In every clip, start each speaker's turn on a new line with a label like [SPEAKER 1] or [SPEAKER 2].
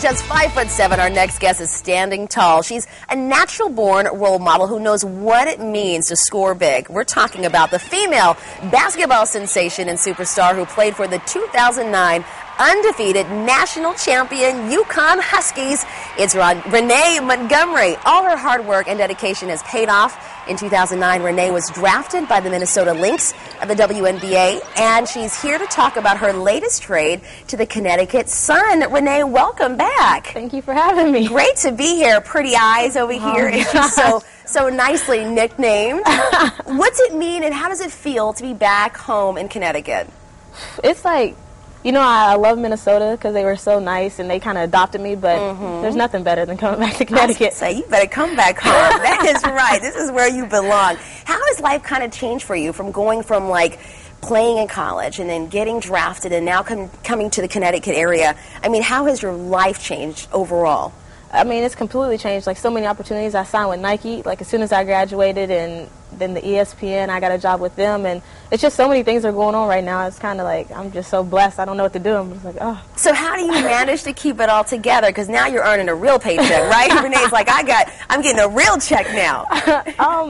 [SPEAKER 1] Just 5'7", our next guest is standing tall. She's a natural-born role model who knows what it means to score big. We're talking about the female basketball sensation and superstar who played for the 2009 undefeated national champion UConn Huskies. It's Renee Montgomery. All her hard work and dedication has paid off. In 2009, Renee was drafted by the Minnesota Lynx of the WNBA, and she's here to talk about her latest trade to the Connecticut Sun. Renee, welcome back.
[SPEAKER 2] Thank you for having me.
[SPEAKER 1] Great to be here. Pretty eyes over here. So nicely nicknamed. What's it mean, and how does it feel to be back home in Connecticut?
[SPEAKER 2] It's like, you know, I love Minnesota because they were so nice and they kind of adopted me, but there's nothing better than coming back to Connecticut.
[SPEAKER 1] Say, you better come back home. That is right. This is where you belong. How has life kind of changed for you from going from, like, playing in college and then getting drafted and now coming to the Connecticut area? I mean, how has your life changed overall?
[SPEAKER 2] I mean, it's completely changed. Like, so many opportunities. I signed with Nike, like, as soon as I graduated, and then the ESPN, I got a job with them, and it's just so many things are going on right now. It's kind of like, I'm just so blessed. I don't know what to do. I'm just like, oh. So
[SPEAKER 1] how do you manage to keep it all together? Because now you're earning a real paycheck, right? Renee's like, I'm getting a real check now.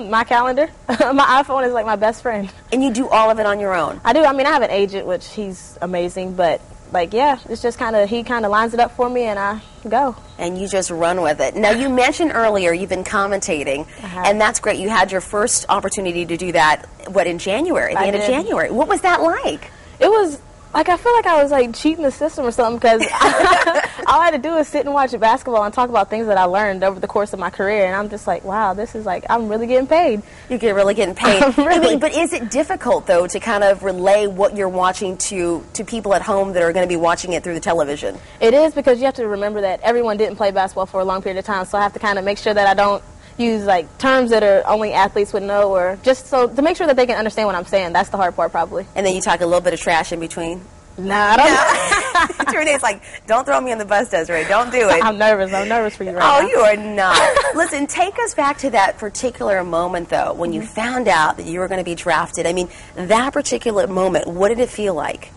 [SPEAKER 2] My calendar. My iPhone is like my best friend.
[SPEAKER 1] And you do all of it on your own?
[SPEAKER 2] I do. I mean, I have an agent, which he's amazing, but like, yeah, it's just he kind of lines it up for me, and I go.
[SPEAKER 1] And you just run with it. Now, you mentioned earlier you've been commentating, and that's great. You had your first opportunity to do that, in January, the end of January. What was that like?
[SPEAKER 2] It was, like, I feel like I was, like, cheating the system or something, because all I had to do is sit and watch basketball and talk about things that I learned over the course of my career, and I'm just like, wow, this is like, I'm really getting paid.
[SPEAKER 1] You're really getting paid.
[SPEAKER 2] Really.
[SPEAKER 1] I mean, but is it difficult, though, to kind of relay what you're watching to people at home that are going to be watching it through the television?
[SPEAKER 2] It is, because you have to remember that everyone didn't play basketball for a long period of time, so I have to kind of make sure that I don't use, like, terms that are only athletes would know, or just so to make sure that they can understand what I'm saying. That's the hard part, probably.
[SPEAKER 1] And then you talk a little bit of trash in between?
[SPEAKER 2] Nah, I don't.
[SPEAKER 1] Renee's like, don't throw me on the bus, Desiree. Don't do it.
[SPEAKER 2] I'm nervous for you right now.
[SPEAKER 1] Oh, you are not. Listen, take us back to that particular moment, though, when you found out that you were going to be drafted. I mean, that particular moment, what did it feel like?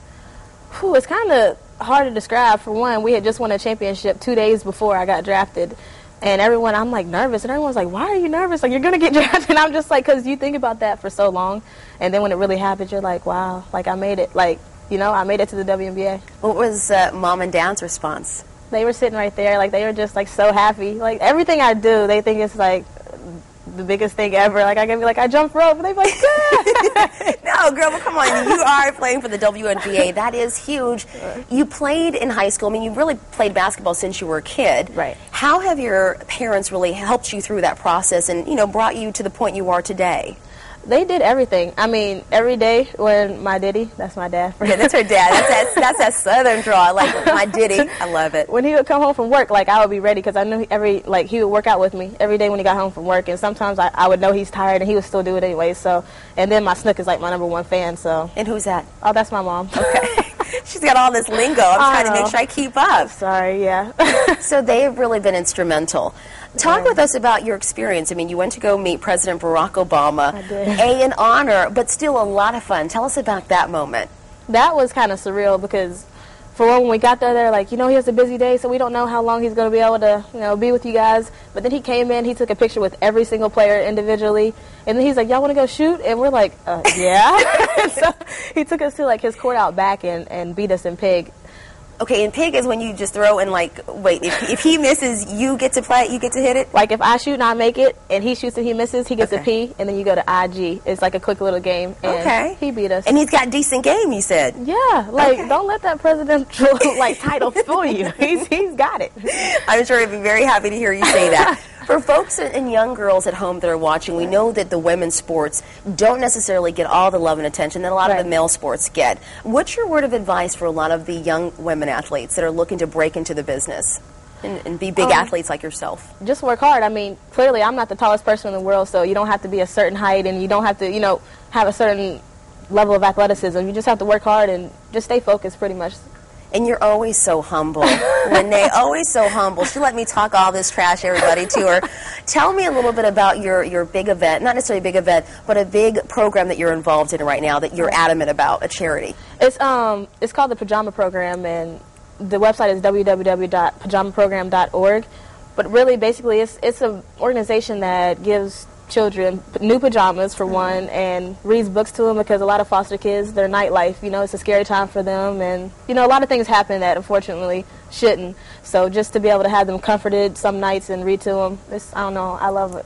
[SPEAKER 2] Whew, it's kind of hard to describe. For one, we had just won a championship 2 days before I got drafted. And I'm like, nervous. And everyone's like, why are you nervous? Like, you're going to get drafted. And I'm just like, because you think about that for so long. And then when it really happens, you're like, wow, like, I made it. Like, you know, I made it to the WNBA.
[SPEAKER 1] What was Mom and Dad's response?
[SPEAKER 2] They were sitting right there. Like, they were just, like, so happy. Like, everything I do, they think it's, like, the biggest thing ever. Like, I can be like, I jump rope. And they're like, yeah.
[SPEAKER 1] No, girl, well, come on. You are playing for the WNBA. That is huge. You played in high school. I mean, you really played basketball since you were a kid.
[SPEAKER 2] Right.
[SPEAKER 1] How have your parents really helped you through that process and, you know, brought you to the point you are today?
[SPEAKER 2] They did everything. I mean, every day when my Diddy, that's my dad.
[SPEAKER 1] Yeah, that's her dad. That's that Southern draw, like my Diddy. I love it.
[SPEAKER 2] When he would come home from work, like, I would be ready because I knew he would work out with me every day when he got home from work. And sometimes I would know he's tired and he would still do it anyway. So, and then my Snook is like my #1 fan. So.
[SPEAKER 1] And who's that?
[SPEAKER 2] Oh, that's my mom.
[SPEAKER 1] Okay. She's got all this lingo. I'm trying to make sure I keep up.
[SPEAKER 2] Sorry, yeah.
[SPEAKER 1] So they have really been instrumental. Talk with us about your experience. I mean, you went to go meet President Barack Obama.
[SPEAKER 2] I did.
[SPEAKER 1] An honor, but still a lot of fun. Tell us about that moment.
[SPEAKER 2] That was kind of surreal because, for one, when we got there, they're like, you know, he has a busy day, so we don't know how long he's going to be able to, you know, be with you guys. But then he came in, he took a picture with every single player individually, and then he's like, y'all want to go shoot? And we're like, yeah. So he took us to, like, his court out back and beat us in pig.
[SPEAKER 1] Okay, and pig is when you just throw and, like, wait, if he misses, you get to play, you get to hit it?
[SPEAKER 2] Like, if I shoot and I make it, and he shoots and he misses, he gets a P, and then you go to IG. It's like a quick little game, and he beat us.
[SPEAKER 1] And he's got decent game, you said?
[SPEAKER 2] Yeah, like, don't let that presidential, like, title fool you. He's got it.
[SPEAKER 1] I'm sure he'd be very happy to hear you say that. For folks and young girls at home that are watching, we know that the women's sports don't necessarily get all the love and attention that a lot of the male sports get. What's your word of advice for a lot of the young women athletes that are looking to break into the business and be big athletes like yourself?
[SPEAKER 2] Just work hard. I mean, clearly I'm not the tallest person in the world, so you don't have to be a certain height and you don't have to, you know, have a certain level of athleticism. You just have to work hard and just stay focused pretty much.
[SPEAKER 1] And you're always so humble. Renee, always so humble. She let me talk all this trash, everybody, to her. Tell me a little bit about your big event, not necessarily a big event, but a big program that you're involved in right now that you're adamant about, a charity.
[SPEAKER 2] It's called the Pajama Program, and the website is www.pajamaprogram.org. But really, basically, it's an organization that gives children new pajamas, for one, and reads books to them, because a lot of foster kids, their nightlife, it's a scary time for them, and, a lot of things happen that unfortunately shouldn't. So just to be able to have them comforted some nights and read to them, I don't know, I love it.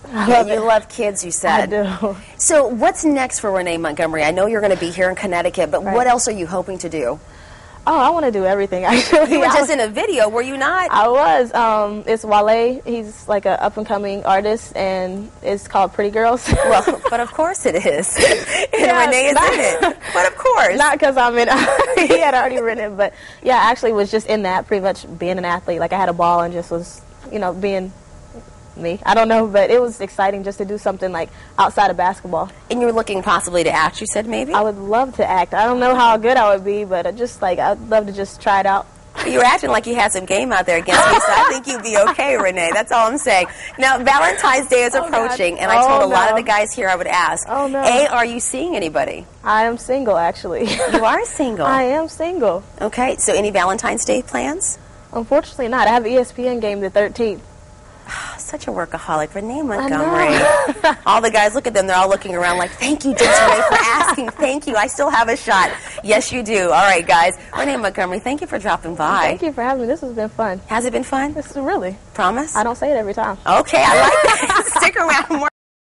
[SPEAKER 1] You love kids, you said.
[SPEAKER 2] I do.
[SPEAKER 1] So what's next for Renee Montgomery? I know you're going to be here in Connecticut, but what else are you hoping to do?
[SPEAKER 2] Oh, I want to do everything, actually.
[SPEAKER 1] You were just in a video, were you not?
[SPEAKER 2] I was. It's Wale. He's like an up-and-coming artist, and it's called Pretty Girls.
[SPEAKER 1] Well, but of course it is. And Renee is in it. But of course.
[SPEAKER 2] Not because I'm in he had already written it, but yeah, I actually was just in that, pretty much being an athlete. Like, I had a ball and just was, being me. I don't know, but it was exciting just to do something like outside of basketball.
[SPEAKER 1] And you're looking possibly to act, you said, maybe?
[SPEAKER 2] I would love to act. I don't know how good I would be, but I'd love to just try it out.
[SPEAKER 1] You were acting like you had some game out there against me, so I think you'd be okay, Renee. That's all I'm saying. Now, Valentine's Day is approaching, and I told a lot of the guys here I would ask, A, are you seeing anybody?
[SPEAKER 2] I am single, actually.
[SPEAKER 1] You are single?
[SPEAKER 2] I am single.
[SPEAKER 1] Okay, so any Valentine's Day plans?
[SPEAKER 2] Unfortunately not. I have an ESPN game the 13th.
[SPEAKER 1] Such a workaholic. Renee Montgomery. All the guys, look at them. They're all looking around like, thank you, Desiree, for asking. Thank you. I still have a shot. Yes, you do. All right, guys. Renee Montgomery, thank you for dropping by.
[SPEAKER 2] Thank you for having me. This has been fun.
[SPEAKER 1] Has it been fun?
[SPEAKER 2] This is really.
[SPEAKER 1] Promise?
[SPEAKER 2] I don't say it every time.
[SPEAKER 1] Okay, I like that. Stick around. More